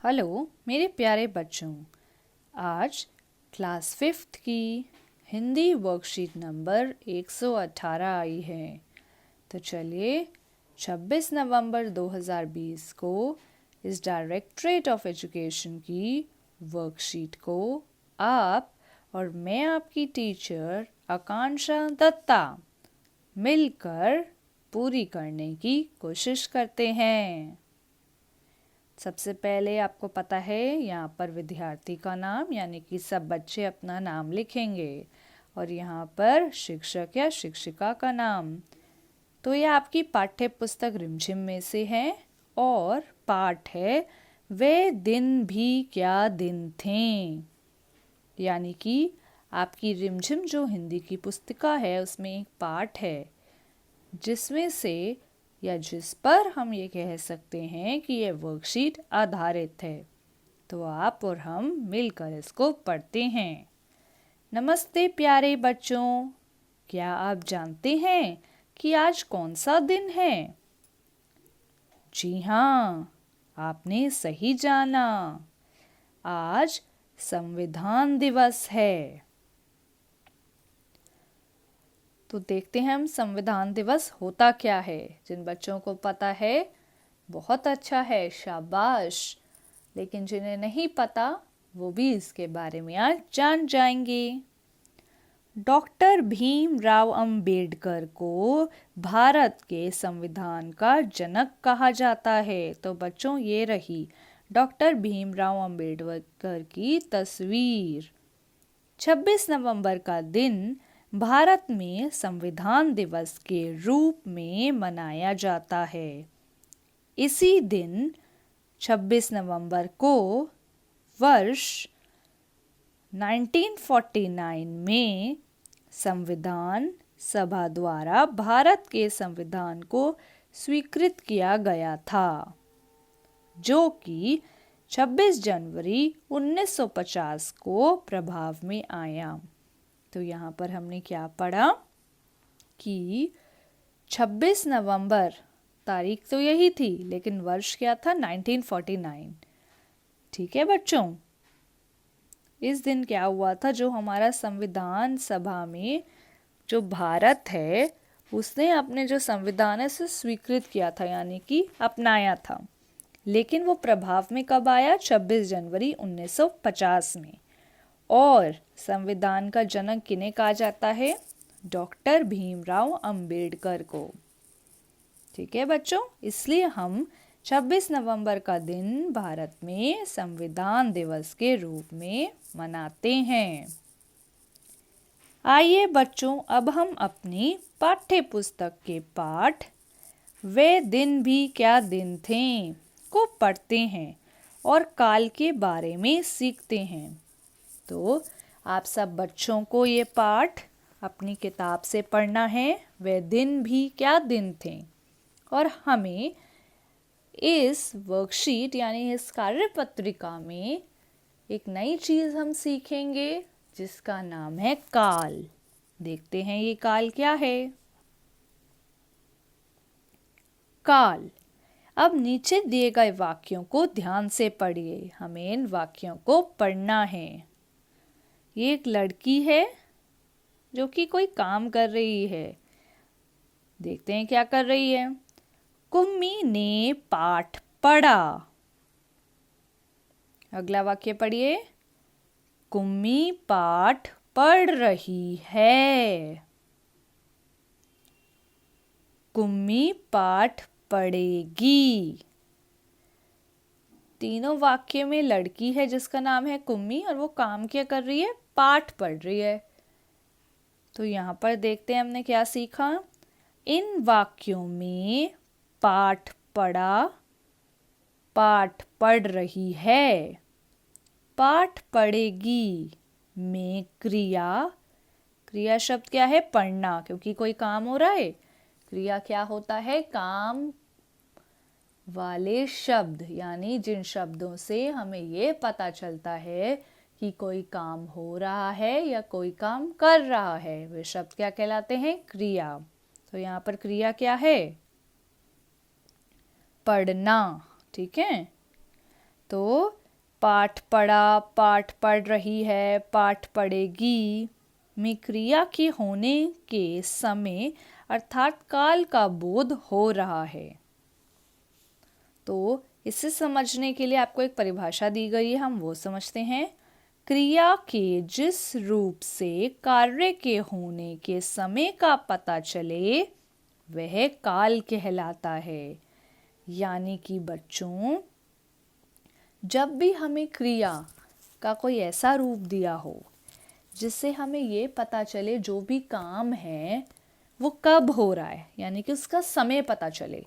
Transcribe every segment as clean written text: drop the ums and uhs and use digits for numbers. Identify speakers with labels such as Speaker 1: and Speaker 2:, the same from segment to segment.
Speaker 1: Hello मेरे प्यारे बच्चों। आज क्लास 5th की हिंदी वर्कशीट नंबर 118 आई है। तो चलिए 26 नवंबर 2020 को इस डायरेक्टरेट ऑफ एजुकेशन की वर्कशीट को आप और मैं आपकी टीचर आकांक्षा दत्ता मिलकर पूरी करने की कोशिश करते हैं। सबसे पहले आपको पता है यहाँ पर विद्यार्थी का नाम यानी कि सब बच्चे अपना नाम लिखेंगे और यहाँ पर शिक्षक या शिक्षिका का नाम। तो ये आपकी पाठ्य पुस्तक रिमझिम में से है और पाठ है वे दिन भी क्या दिन थे। यानी कि आपकी रिमझिम जो हिंदी की पुस्तिका है उसमें एक पाठ है जिसमें से या जिस पर हम ये कह सकते हैं कि ये वर्कशीट आधारित है। तो आप और हम मिलकर इसको पढ़ते हैं। नमस्ते प्यारे बच्चों, क्या आप जानते हैं कि आज कौन सा दिन है? जी हाँ, आपने सही जाना। आज संविधान दिवस है। तो देखते हैं हम संविधान दिवस होता क्या है। जिन बच्चों को पता है बहुत अच्छा है, शाबाश। लेकिन जिन्हें नहीं पता वो भी इसके बारे में आज जान जाएंगे। डॉक्टर भीमराव अंबेडकर को भारत के संविधान का जनक कहा जाता है। तो बच्चों ये रही डॉक्टर भीमराव अंबेडकर की तस्वीर। 26 नवंबर का दिन भारत में संविधान दिवस के रूप में मनाया जाता है। इसी दिन 26 नवंबर को वर्ष 1949 में संविधान सभा द्वारा भारत के संविधान को स्वीकृत किया गया था, जो कि 26 जनवरी 1950 को प्रभाव में आया। तो यहाँ पर हमने क्या पढ़ा कि 26 नवंबर तारीख तो यही थी लेकिन वर्ष क्या था? 1949। ठीक है बच्चों, इस दिन क्या हुआ था? जो हमारा संविधान सभा में जो भारत है उसने अपने जो संविधान है उसे स्वीकृत किया था यानी कि अपनाया था। लेकिन वो प्रभाव में कब आया? 26 जनवरी 1950 में। और संविधान का जनक किन्हें कहा जाता है? डॉक्टर भीमराव अंबेडकर को। ठीक है बच्चों, इसलिए हम 26 नवंबर का दिन भारत में संविधान दिवस के रूप में मनाते हैं। आइए बच्चों, अब हम अपनी पाठ्य पुस्तक के पाठ वे दिन भी क्या दिन थे को पढ़ते हैं और काल के बारे में सीखते हैं। तो आप सब बच्चों को ये पाठ अपनी किताब से पढ़ना है। वे दिन भी क्या दिन थे। और हमें इस वर्कशीट यानी इस कार्यपत्रिका में एक नई चीज़ हम सीखेंगे जिसका नाम है काल। देखते हैं ये काल क्या है। काल। अब नीचे दिए गए वाक्यों को ध्यान से पढ़िए। हमें इन वाक्यों को पढ़ना है। ये एक लड़की है जो कि कोई काम कर रही है। देखते हैं क्या कर रही है। कुम्मी ने पाठ पढ़ा। अगला वाक्य पढ़िए। कुम्मी पाठ पढ़ रही है। कुम्मी पाठ पढ़ेगी। तीनों वाक्य में लड़की है जिसका नाम है कुम्मी और वो काम क्या कर रही है? पाठ पढ़ रही है। तो यहाँ पर देखते हैं हमने क्या सीखा। इन वाक्यों में पाठ पढ़ा, पाठ पढ़ रही है, पाठ पढ़ेगी में क्रिया। क्रिया शब्द क्या है? पढ़ना, क्योंकि कोई काम हो रहा है। क्रिया क्या होता है? काम वाले शब्द, यानी जिन शब्दों से हमें ये पता चलता है कि कोई काम हो रहा है या कोई काम कर रहा है, वे शब्द क्या कहलाते हैं? क्रिया। तो यहाँ पर क्रिया क्या है? पढ़ना। ठीक है, तो पाठ पढ़ा, पाठ पढ़ रही है, पाठ पढ़ेगी में क्रिया के होने के समय अर्थात काल का बोध हो रहा है। तो इसे समझने के लिए आपको एक परिभाषा दी गई है, हम वो समझते हैं। क्रिया के जिस रूप से कार्य के होने के समय का पता चले वह काल कहलाता है। यानी कि बच्चों, जब भी हमें क्रिया का कोई ऐसा रूप दिया हो जिससे हमें ये पता चले जो भी काम है वो कब हो रहा है, यानी कि उसका समय पता चले,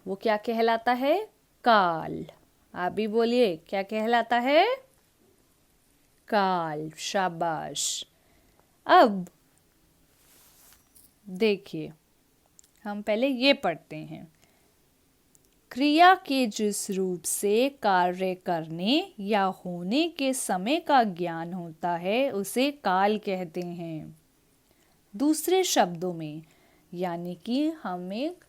Speaker 1: वो क्या कहलाता है? काल। आप भी बोलिए, क्या कहलाता है? काल। शाबाश। अब देखिए, हम पहले ये पढ़ते हैं। क्रिया के जिस रूप से कार्य करने या होने के समय का ज्ञान होता है उसे काल कहते हैं। दूसरे शब्दों में, यानी कि हम एक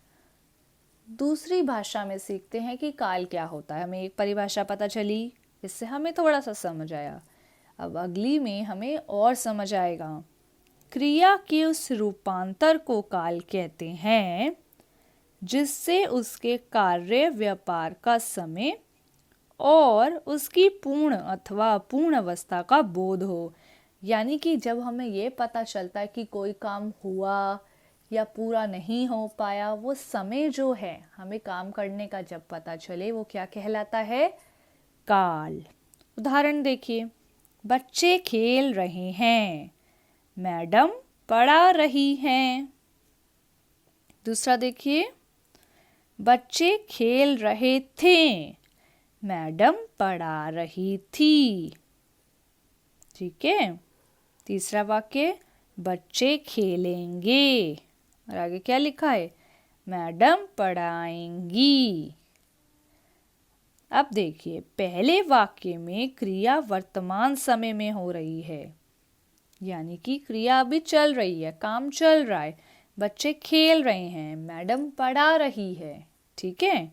Speaker 1: दूसरी भाषा में सीखते हैं कि काल क्या होता है। हमें एक परिभाषा पता चली, इससे हमें थोड़ा सा समझ आया। अब अगली में हमें और समझ आएगा। क्रिया के उस रूपांतर को काल कहते हैं जिससे उसके कार्य व्यापार का समय और उसकी पूर्ण अथवा अपूर्ण अवस्था का बोध हो। यानी कि जब हमें ये पता चलता है कि कोई काम हुआ या पूरा नहीं हो पाया, वो समय जो है हमें काम करने का जब पता चले, वो क्या कहलाता है? काल। उदाहरण देखिए, बच्चे खेल रहे हैं, मैडम पढ़ा रही हैं। दूसरा देखिए, बच्चे खेल रहे थे, मैडम पढ़ा रही थी। ठीक है। तीसरा वाक्य, बच्चे खेलेंगे, और आगे क्या लिखा है? मैडम पढ़ाएंगी। अब देखिए, पहले वाक्य में क्रिया वर्तमान समय में हो रही है, यानी कि क्रिया अभी चल रही है, काम चल रहा है। बच्चे खेल रहे हैं, मैडम पढ़ा रही है। ठीक है।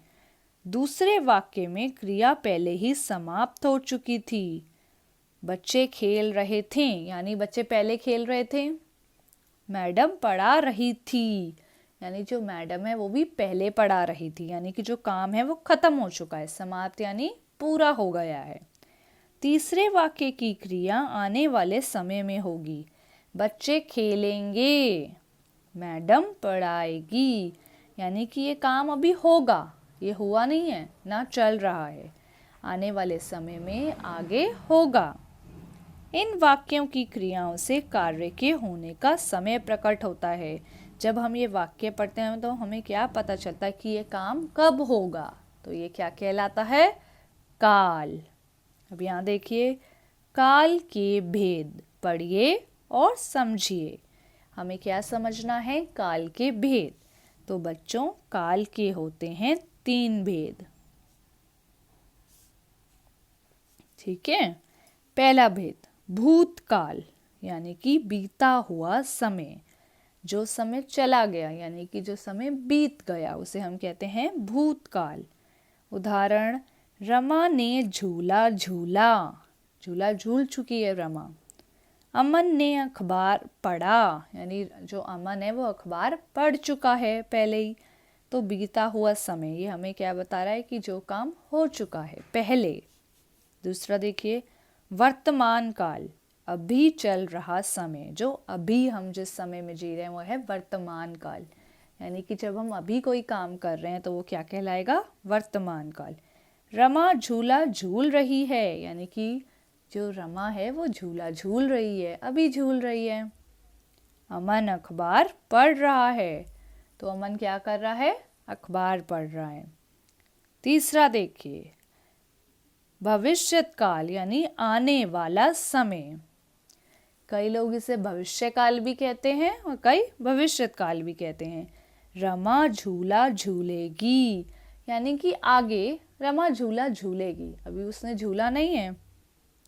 Speaker 1: दूसरे वाक्य में क्रिया पहले ही समाप्त हो चुकी थी। बच्चे खेल रहे थे, यानी बच्चे पहले खेल रहे थे। मैडम पढ़ा रही थी, यानी जो मैडम है वो भी पहले पढ़ा रही थी, यानी कि जो काम है वो खत्म हो चुका है, समाप्त यानी पूरा हो गया है। तीसरे वाक्य की क्रिया आने वाले समय में होगी। बच्चे खेलेंगे, मैडम पढ़ाएगी, यानी कि ये काम अभी होगा, ये हुआ नहीं है ना, चल रहा है, आने वाले समय में आगे होगा। इन वाक्यों की क्रियाओं से कार्य के होने का समय प्रकट होता है। जब हम ये वाक्य पढ़ते हैं तो हमें क्या पता चलता है कि ये काम कब होगा, तो ये क्या कहलाता है? काल। अब यहाँ देखिए, काल के भेद पढ़िए और समझिए। हमें क्या समझना है? काल के भेद। तो बच्चों, काल के होते हैं 3 भेद। ठीक है। पहला भेद भूतकाल, यानी कि बीता हुआ समय, जो समय चला गया, यानी कि जो समय बीत गया उसे हम कहते हैं भूतकाल। उदाहरण, रमा ने झूला झूला, झूला झूल चुकी है रमा। अमन ने अखबार पढ़ा, यानी जो अमन है वो अखबार पढ़ चुका है पहले ही। तो बीता हुआ समय ये हमें क्या बता रहा है कि जो काम हो चुका है पहले। दूसरा देखिए, वर्तमान काल, अभी चल रहा समय, जो अभी हम जिस समय में जी रहे हैं वो है वर्तमान काल, यानी कि जब हम अभी कोई काम कर रहे हैं तो वो क्या कहलाएगा? वर्तमान काल। रमा झूला झूल रही है, यानी कि जो रमा है वो झूला झूल रही है, अभी झूल रही है। अमन अखबार पढ़ रहा है, तो अमन क्या कर रहा है? अखबार पढ़ रहा है। तीसरा देखिए, भविष्यत काल, यानी आने वाला समय। कई लोग इसे भविष्य काल भी कहते हैं और कई भविष्यत काल भी कहते हैं। रमा झूला झूलेगी, यानी कि आगे रमा झूला झूलेगी, अभी उसने झूला नहीं है।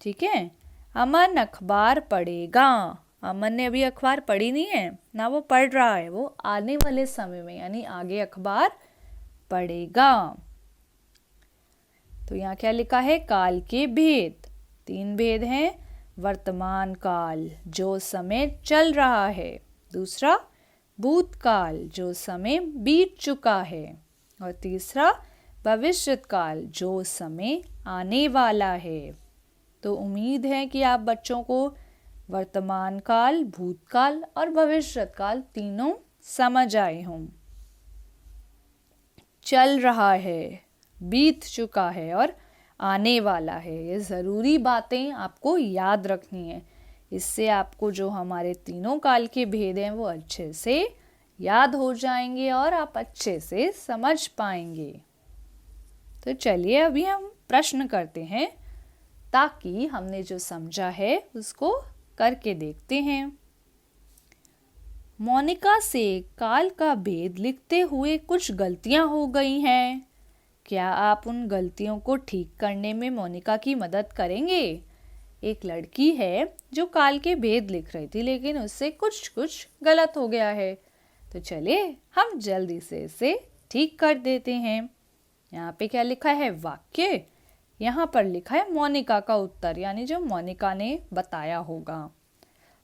Speaker 1: ठीक है। अमन अखबार पढ़ेगा, अमन ने अभी अखबार पढ़ी नहीं है ना, वो पढ़ रहा है, वो आने वाले समय में यानी आगे अखबार पढ़ेगा। तो यहाँ क्या लिखा है? काल के भेद। 3 भेद हैं। वर्तमान काल, जो समय चल रहा है। दूसरा भूतकाल, जो समय बीत चुका है। और तीसरा भविष्यत काल, जो समय आने वाला है। तो उम्मीद है कि आप बच्चों को वर्तमान काल, भूतकाल और भविष्यत काल तीनों समझ आए हों। चल रहा है, बीत चुका है और आने वाला है, ये ज़रूरी बातें आपको याद रखनी है। इससे आपको जो हमारे तीनों काल के भेद हैं वो अच्छे से याद हो जाएंगे और आप अच्छे से समझ पाएंगे। तो चलिए अभी हम प्रश्न करते हैं, ताकि हमने जो समझा है उसको करके देखते हैं। मोनिका से काल का भेद लिखते हुए कुछ गलतियां हो गई हैं। क्या आप उन गलतियों को ठीक करने में मोनिका की मदद करेंगे? एक लड़की है जो काल के भेद लिख रही थी, लेकिन उससे कुछ गलत हो गया है। तो चलिए हम जल्दी से इसे ठीक कर देते हैं। यहाँ पे क्या लिखा है? वाक्य। यहाँ पर लिखा है मोनिका का उत्तर, यानी जो मोनिका ने बताया होगा।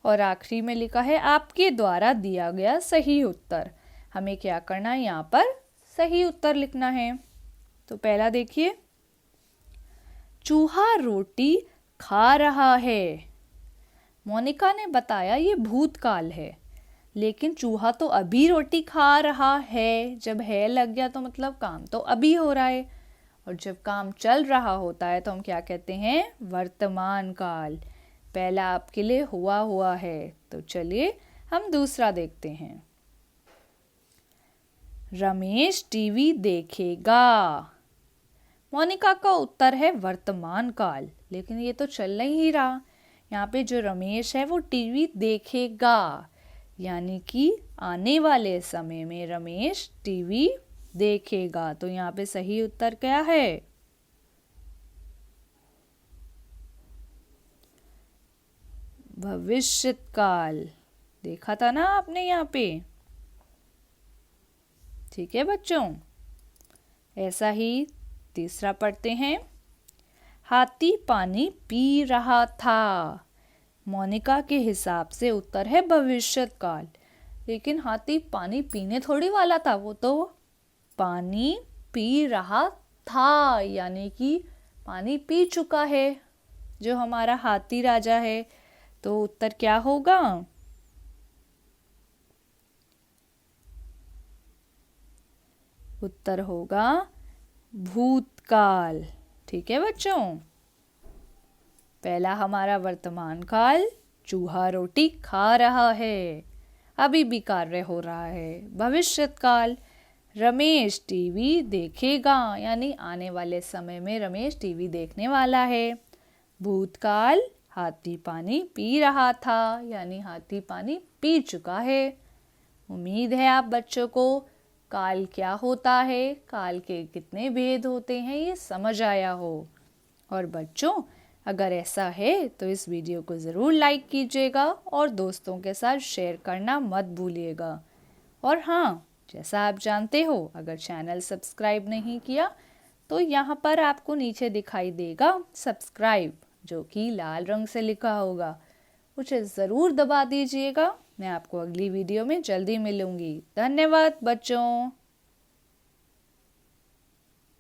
Speaker 1: और आखिरी में लिखा है आपके द्वारा दिया गया सही उत्तर। हमें क्या करना है? यहाँ पर सही उत्तर लिखना है। तो पहला देखिए, चूहा रोटी खा रहा है। मोनिका ने बताया ये भूतकाल है, लेकिन चूहा तो अभी रोटी खा रहा है। जब है लग गया तो मतलब काम तो अभी हो रहा है, और जब काम चल रहा होता है तो हम क्या कहते हैं? वर्तमान काल। पहला आपके लिए हुआ है। तो चलिए हम दूसरा देखते हैं। रमेश टीवी देखेगा। मोनिका का उत्तर है वर्तमान काल, लेकिन ये तो चल नहीं रहा। यहाँ पे जो रमेश है वो टीवी देखेगा, यानी कि आने वाले समय में रमेश टीवी देखेगा। तो यहाँ पे सही उत्तर क्या है? भविष्यत काल। देखा था ना आपने यहाँ पे? ठीक है बच्चों, ऐसा ही तीसरा पढ़ते हैं। हाथी पानी पी रहा था। मोनिका के हिसाब से उत्तर है भविष्यत काल, लेकिन हाथी पानी पीने थोड़ी वाला था, वो तो पानी पी रहा था, यानी कि पानी पी चुका है जो हमारा हाथी राजा है। तो उत्तर क्या होगा? उत्तर होगा भूतकाल। ठीक है बच्चों, पहला हमारा वर्तमान काल, चूहा रोटी खा रहा है, अभी भी कार्य हो रहा है। भविष्यत काल, रमेश टीवी देखेगा, यानी आने वाले समय में रमेश टीवी देखने वाला है। भूतकाल, हाथी पानी पी रहा था, यानी हाथी पानी पी चुका है। उम्मीद है आप बच्चों को काल क्या होता है, काल के कितने भेद होते हैं, ये समझ आया हो। और बच्चों, अगर ऐसा है तो इस वीडियो को ज़रूर लाइक कीजिएगा और दोस्तों के साथ शेयर करना मत भूलिएगा। और हाँ, जैसा आप जानते हो, अगर चैनल सब्सक्राइब नहीं किया तो यहाँ पर आपको नीचे दिखाई देगा सब्सक्राइब, जो कि लाल रंग से लिखा होगा, उसे ज़रूर दबा दीजिएगा। मैं आपको अगली वीडियो में जल्दी मिलूंगी। धन्यवाद बच्चों।